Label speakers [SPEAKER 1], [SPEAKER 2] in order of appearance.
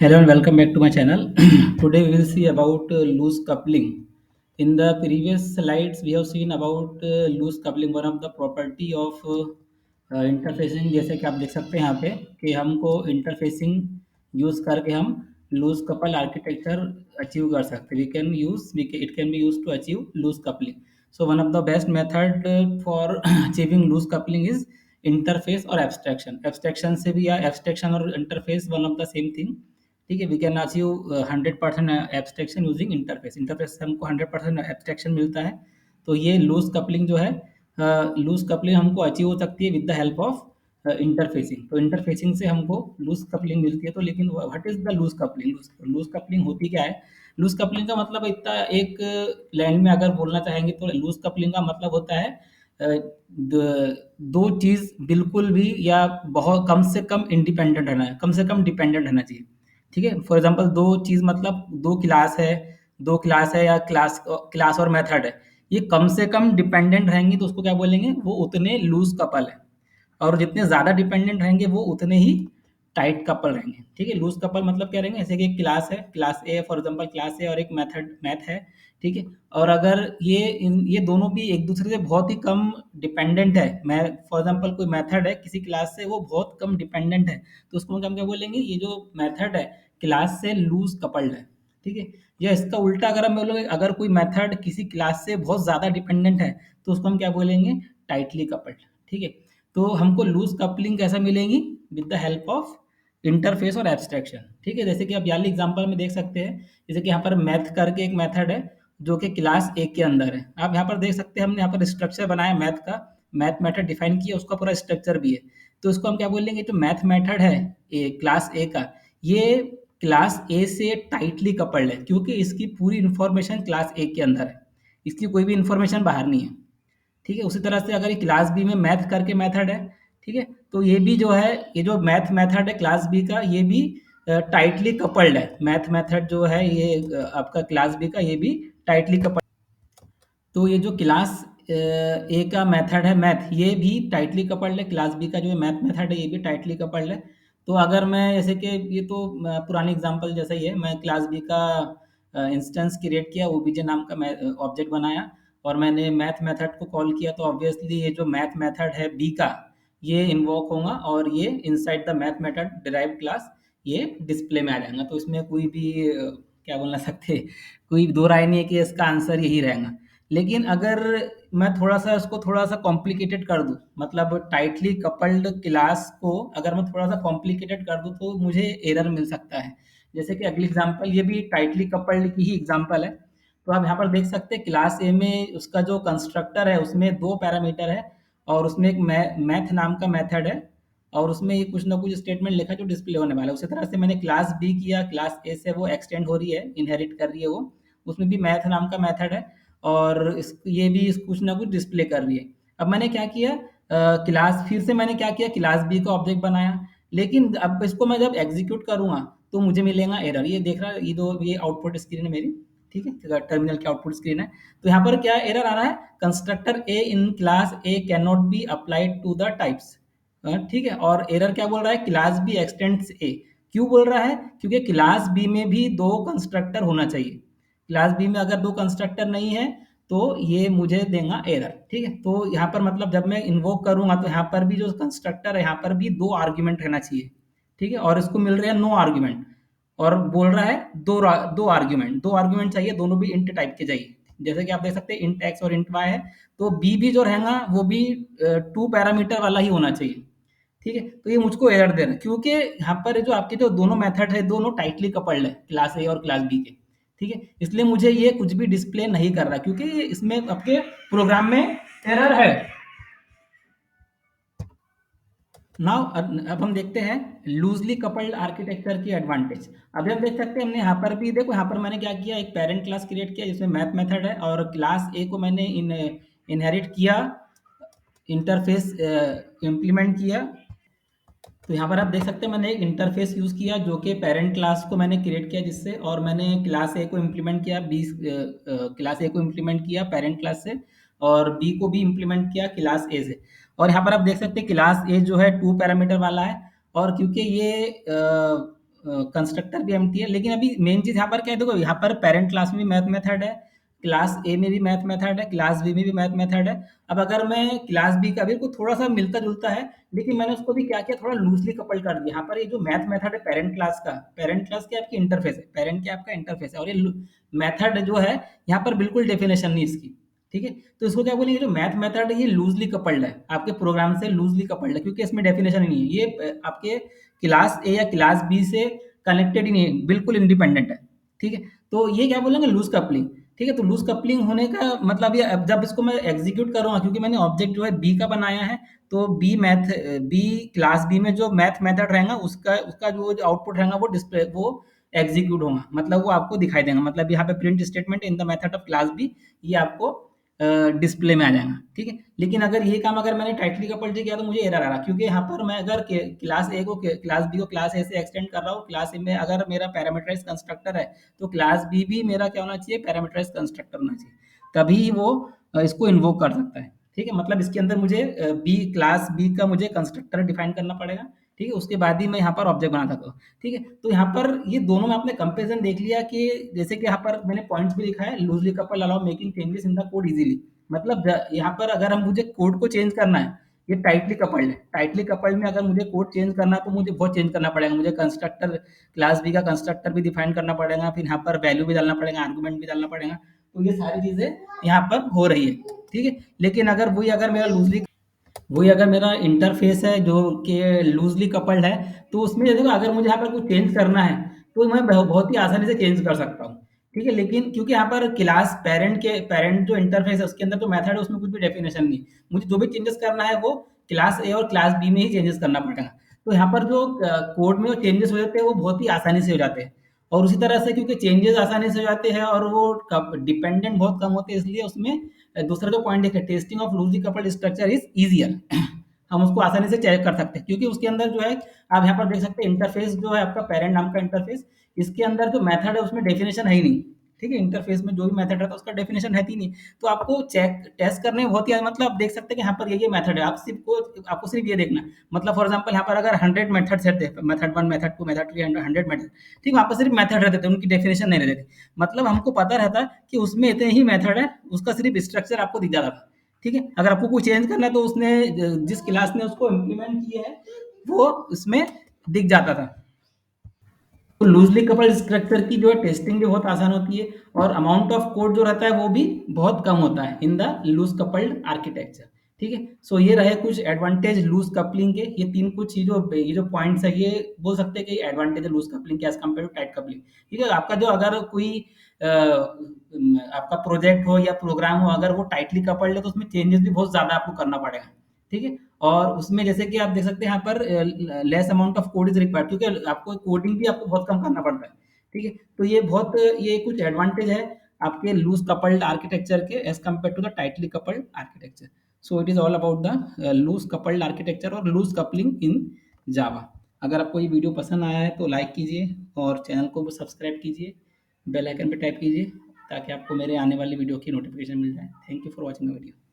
[SPEAKER 1] Hello and welcome back to my channel. Today we will see about loose coupling. In the previous slides, we have seen about loose coupling, one of the property of interfacing. जैसे कि आप देख सकते हैं यहाँ पे कि हमको interfacing यूज करके हम loose couple architecture achieve कर सकते हैं. It can be used to achieve loose coupling. So one of the best method for achieving loose coupling is interface और abstraction. Abstraction से भी या abstraction और interface one of the same thing. ठीक है, we can achieve 100% abstraction using interface. Interface से हमको 100% abstraction मिलता है. तो ये लूज कपलिंग जो है, लूज कपलिंग हमको अचीव हो सकती है with the help of interfacing. तो इंटरफेसिंग से हमको लूज कपलिंग मिलती है. तो लेकिन what is the loose coupling? Loose coupling होती क्या है? लूज कपलिंग का मतलब इतना एक लाइन में अगर बोलना चाहेंगे तो लूज कपलिंग का मतलब होता है अ, दो चीज बिल्कुल भी या बहुत कम से कम इंडिपेंडेंट रहना है, कम से कम डिपेंडेंट रहना चाहिए. ठीक है, फॉर एग्जांपल दो चीज मतलब दो क्लास है या क्लास क्लास और मेथड है, ये कम से कम डिपेंडेंट रहेंगी तो उसको क्या बोलेंगे? वो उतने लूज कपल है. और जितने ज्यादा डिपेंडेंट रहेंगे वो उतने ही टाइट कपल रहेंगे. ठीक है, लूज कपल मतलब क्या रहेंगे? जैसे कि एक क्लास है, class A, for example class ए, और एक मेथड मैथ है. ठीक है, और अगर ये दोनों भी एक दूसरे से बहुत ही कम डिपेंडेंट है, मैं फॉर एग्जांपल कोई मेथड है किसी क्लास से, वो बहुत कम डिपेंडेंट है, तो उसको हम क्या बोलेंगे? ये जो मेथड है क्लास से लूज कपल्ड है. ठीक है, या इसका उल्टा अगर हम बोलोगे, अगर कोई मेथड किसी क्लास से बहुत ज्यादा डिपेंडेंट है तो उसको हम क्या बोलेंगे? Tightly coupled. ठीक है, तो हमको लूज कपलिंग कैसे मिलेंगी? With the help of interface और एब्स्ट्रैक्शन. ठीक है, जैसे कि आप याली एग्जांपल में देख सकते हैं. जैसे कि यहाँ पर मैथ करके एक मेथड है जो कि क्लास ए के अंदर है. आप यहाँ पर देख सकते हैं, हमने यहाँ पर स्ट्रक्चर बनाया मैथ का, मैथ मेथड डिफाइन किया, उसका पूरा स्ट्रक्चर भी है. तो इसको हम क्या बोलेंगे? जो मैथ मेथड है क्लास ए का, ये क्लास ए से टाइटली कपल्ड है क्योंकि इसकी पूरी इंफॉर्मेशन क्लास ए के अंदर है, इसकी कोई भी इंफॉर्मेशन बाहर नहीं है. ठीक है, उसी तरह से अगर ये क्लास बी में मैथ करके मेथड है, ठीक है, तो ये भी जो है, ये जो मैथ मेथड है क्लास बी का, ये भी टाइटली कपल्ड है. मैथ मेथड जो है ये आपका क्लास बी का, ये भी टाइटली कपल्ड. तो ये जो क्लास ए का मेथड है मैथ, ये भी टाइटली कपल्ड है. क्लास बी का जो मैथ मेथड है ये भी टाइटली कपल्ड है. तो अगर मैं जैसे कि ये तो पुरानी एग्जांपल जैसा ही है, मैं क्लास बी का इंस्टेंस क्रिएट किया, ओबीजे नाम का मैं ऑब्जेक्ट बनाया, और मैंने मैथ मेथड को कॉल किया, तो ऑब्वियसली ये जो मैथ मेथड है बी का, ये इन्वोक होगा और ये inside the math method derived class ये डिस्प्ले में आ जाएगा. तो इसमें कोई भी क्या बोलना सकते, कोई दो राय नहीं है कि इसका आंसर यही रहेगा. लेकिन अगर मैं थोड़ा-सा इसको थोड़ा-सा कॉम्प्लिकेटेड कर दूँ, मतलब टाइटली कपल्ड क्लास को अगर मैं थोड़ा-सा कॉम्प्लिकेटेड कर दूँ, तो मुझे एरर मिल सकता है. जैसे कि अगली एग्ज़ाम्पल, ये भी टाइटली कपल्ड की ही एग्ज़ाम्पल है. तो आप यहाँ पर देख सकते हैं क्लास ए में उसका जो कंस्ट्रक्टर है उसमें 2 पैरामीटर है, और उसमें एक मैथ नाम का मेथड है, और उसमें ये कुछ ना कुछ स्टेटमेंट लिखा है जो डिस्प्ले होने वाला है. उसी तरह से मैंने क्लास बी किया, क्लास ए से वो एक्सटेंड हो रही है, इनहेरिट कर रही है वो, उसमें भी मैथ नाम का मेथड है, और ये भी कुछ ना कुछ डिस्प्ले कर रही है. अब मैंने क्या किया, क्लास फिर से मैंने क्या किया, क्लास बी का ऑब्जेक्ट बनाया, लेकिन अब इसको मैं जब एग्जीक्यूट करूंगा तो मुझे मिलेगा एरर. ये देख रहा है, ये आउटपुट स्क्रीन है मेरी. ठीक है, टर्मिनल की आउटपुट स्क्रीन है. तो यहाँ पर क्या एरर आ रहा है? Constructor A in class A can not be applied to the types. ठीक है, और एरर क्या बोल रहा है? Class B extends A. क्यों बोल रहा है? क्योंकि क्लास बी में भी दो कंस्ट्रक्टर होना चाहिए. क्लास बी में अगर दो कंस्ट्रक्टर नहीं है तो ये मुझे देगा एरर. ठीक है, तो यहाँ पर मतलब जब मैं इन्वोक करूंगा तो यहाँ पर भी जो कंस्ट्रक्टर है यहाँ पर भी दो आर्ग्यूमेंट रहना चाहिए. ठीक है, और इसको मिल रहे हैं नो आर्ग्यूमेंट, और बोल रहा है दो आर्ग्यूमेंट चाहिए, दोनों भी इंट टाइप के चाहिए. जैसे कि आप देख सकते हैं इंट एक्स और इंट वाई है, तो बी भी जो रहेगा वो भी 2 पैरामीटर वाला ही होना चाहिए. ठीक है, तो ये मुझको एरर दे रहा है क्योंकि यहाँ पर जो आपके जो दोनों मेथड है दोनों टाइटली कपल्ड है, क्लास ए और क्लास बी के. ठीक है, इसलिए मुझे ये कुछ भी डिस्प्ले नहीं कर रहा क्योंकि इसमें आपके प्रोग्राम में एरर है. नाउ अब हम देखते हैं लूजली कपल्ड आर्किटेक्चर की एडवांटेज. अभी हम देख सकते हैं, हमने यहाँ पर भी देखो, यहाँ पर मैंने क्या किया, एक पेरेंट क्लास क्रिएट किया जिसमें मैथ मेथड है, और क्लास ए को मैंने इनहेरिट किया, इंटरफेस इम्प्लीमेंट किया. तो यहाँ पर आप देख सकते हैं मैंने एक इंटरफेस यूज़ किया जो कि पेरेंट क्लास को मैंने क्रिएट किया जिससे, और मैंने क्लास ए को इम्प्लीमेंट किया, क्लास ए को इम्प्लीमेंट किया पेरेंट क्लास से, और बी को भी इम्प्लीमेंट किया क्लास ए से. और यहाँ पर आप देख सकते हैं क्लास ए जो है 2 पैरामीटर वाला है, और क्योंकि ये कंस्ट्रक्टर भी एम्प्टी है, लेकिन अभी मेन चीज़ यहाँ पर क्या है, देखो यहाँ पर पेरेंट क्लास में भी मैथ मेथड है, क्लास ए में भी मैथ मेथड है, क्लास बी में भी मैथ मेथड है। अब अगर मैं क्लास बी का भी को थोड़ा सा मिलता जुलता है, लेकिन मैंने उसको भी क्या किया, थोड़ा लूजली कपल कर दिया। यहाँ पर ये जो मैथ मेथड है पेरेंट क्लास का, पेरेंट क्लास के आपकी इंटरफेस है, पेरेंट के आपका इंटरफेस है, और ये मेथड जो है यहाँ पर बिल्कुल डेफिनेशन नहीं इसकी। ठीक है, तो इसको क्या बोलेंगे, जो मैथ मेथड है ये लूजली कपल्ड है, आपके प्रोग्राम से लूजली कपल्ड है, क्योंकि इसमें डेफिनेशन ही नहीं है। ये आपके क्लास ए या क्लास बी से कनेक्टेड ही नहीं है, बिल्कुल इंडिपेंडेंट है। ठीक है, तो ये क्या बोलेंगे, लूज कपलिंग। ठीक है, तो लूज कपलिंग होने का मतलब ये, अब जब इसको मैं एग्जीक्यूट करूंगा, क्योंकि मैंने ऑब्जेक्ट जो है बी का बनाया है, तो बी क्लास बी में जो मैथ मेथड रहेगा उसका उसका जो आउटपुट रहेगा वो डिस्प्ले वो एग्जीक्यूट होगा, मतलब वो आपको दिखाई देगा, मतलब यहाँ पे print statement in the method of class B, ये आपको डिस्प्ले में आ जाएगा। ठीक है, लेकिन अगर ये काम अगर मैंने टाइटली कपल्ड किया तो मुझे एरर आ रहा, क्योंकि यहाँ पर मैं अगर क्लास ए को क्लास बी को क्लास ए से एक्सटेंड कर रहा हूँ, क्लास ए में अगर मेरा पैरामीटराइज कंस्ट्रक्टर है, तो क्लास बी भी मेरा क्या होना चाहिए, पैरामीटराइज कंस्ट्रक्टर होना चाहिए, तभी वो इसको इन्वोक कर सकता है। ठीक है, मतलब इसके अंदर मुझे बी क्लास बी का मुझे कंस्ट्रक्टर डिफाइन करना पड़ेगा। ठीक है, उसके बाद ही मैं यहाँ पर ऑब्जेक्ट बना सकता हूँ। ठीक है, तो यहाँ पर ये दोनों में आपने कंपेरिजन देख लिया कि जैसे कि यहाँ पर मैंने पॉइंट्स भी लिखा है, loosely couple allow making changes in the code easily, मतलब यहाँ पर अगर हम मुझे कोड को चेंज करना है, ये टाइटली कपल्ड है, टाइटली कपल्ड में अगर मुझे कोड चेंज करना है तो मुझे बहुत चेंज करना पड़ेगा, मुझे कंस्ट्रक्टर क्लास बी का कंस्ट्रक्टर भी डिफाइन करना पड़ेगा, फिर यहाँ पर वैल्यू भी डालना पड़ेगा, आर्गुमेंट भी डालना पड़ेगा, तो ये सारी चीजें यहाँ पर हो रही है। ठीक है, लेकिन वही अगर मेरा इंटरफेस है जो कि लूजली कपल्ड है, तो उसमें देखो अगर मुझे यहाँ पर कुछ चेंज करना है तो मैं बहुत ही आसानी से चेंज कर सकता हूँ। ठीक है, लेकिन क्योंकि यहाँ पर क्लास पेरेंट जो इंटरफेस है उसके अंदर जो मेथड है उसमें कुछ भी डेफिनेशन नहीं, मुझे जो भी चेंजेस करना है वो क्लास ए और क्लास बी में ही चेंजेस करना पड़ेगा। तो यहाँ पर जो कोड में चेंजेस हो जाते हैं वो बहुत ही आसानी से हो जाते हैं, और उसी तरह से क्योंकि चेंजेस आसानी से हो जाते हैं और वो डिपेंडेंट बहुत कम होते हैं, इसलिए उसमें दूसरा जो पॉइंट है, testing of loosely coupled structure is easier. हम उसको आसानी से चेक कर सकते हैं, क्योंकि उसके अंदर जो है आप यहाँ पर देख सकते हैं, इंटरफेस जो है आपका पेरेंट नाम का इंटरफेस, इसके अंदर जो मेथड है उसमें डेफिनेशन है ही नहीं। ठीक है, इंटरफेस में जो भी मेथड रहता है उसका डेफिनेशन है ही नहीं, तो आपको चेक टेस्ट करने में बहुत ही, मतलब आप देख सकते हैं कि यहाँ पर ये मेथड है, आपको सिर्फ ये देखना है। मतलब फॉर एग्जांपल यहाँ पर अगर 100 मेथड्स रहते हैं, मेथड 1 मेथड 2 मेथड 3 100 मेथड, ठीक, वहाँ पर सिर्फ मेथड रहते थे, उनकी डेफिनेशन नहीं रहती थी, मतलब हमको पता रहता कि उसमें इतने ही मेथड है, उसका सिर्फ स्ट्रक्चर आपको दिख जाता था। ठीक है, अगर आपको कुछ चेंज करना है तो उसने जिस क्लास ने उसको इम्प्लीमेंट किया है वो उसमें दिख जाता था। तो लूजली कपल्ड स्ट्रक्चर की जो है टेस्टिंग भी बहुत आसान होती है, और अमाउंट ऑफ कोड जो रहता है वो भी बहुत कम होता है in the loose coupled architecture. ठीक है, सो ये रहे कुछ एडवांटेज लूज कपलिंग के, ये तीन कुछ चीजों ये जो पॉइंट्स है ये बोल सकते हैं कि एडवांटेज है लूज कपलिंग के as compare to tight coupling. ठीक है, आपका जो अगर कोई आपका प्रोजेक्ट हो या प्रोग्राम हो, अगर वो टाइटली कपल्ड है तो उसमें चेंजेस भी बहुत ज्यादा आपको करना पड़ेगा। ठीक है, और उसमें जैसे कि आप देख सकते हैं यहाँ पर less amount of code is required, क्योंकि आपको कोडिंग भी आपको बहुत कम करना पड़ता है। ठीक है, तो ये कुछ एडवांटेज है आपके लूज कपल्ड आर्किटेक्चर के as compare to the tightly coupled architecture. So it is all about the loose coupled architecture और लूज कपलिंग इन जावा। अगर आपको ये वीडियो पसंद आया है तो लाइक कीजिए और चैनल को सब्सक्राइब कीजिए, बेल आइकन पे टैप कीजिए, ताकि आपको मेरे आने वाली वीडियो की नोटिफिकेशन मिल जाए। Thank you for watching the video.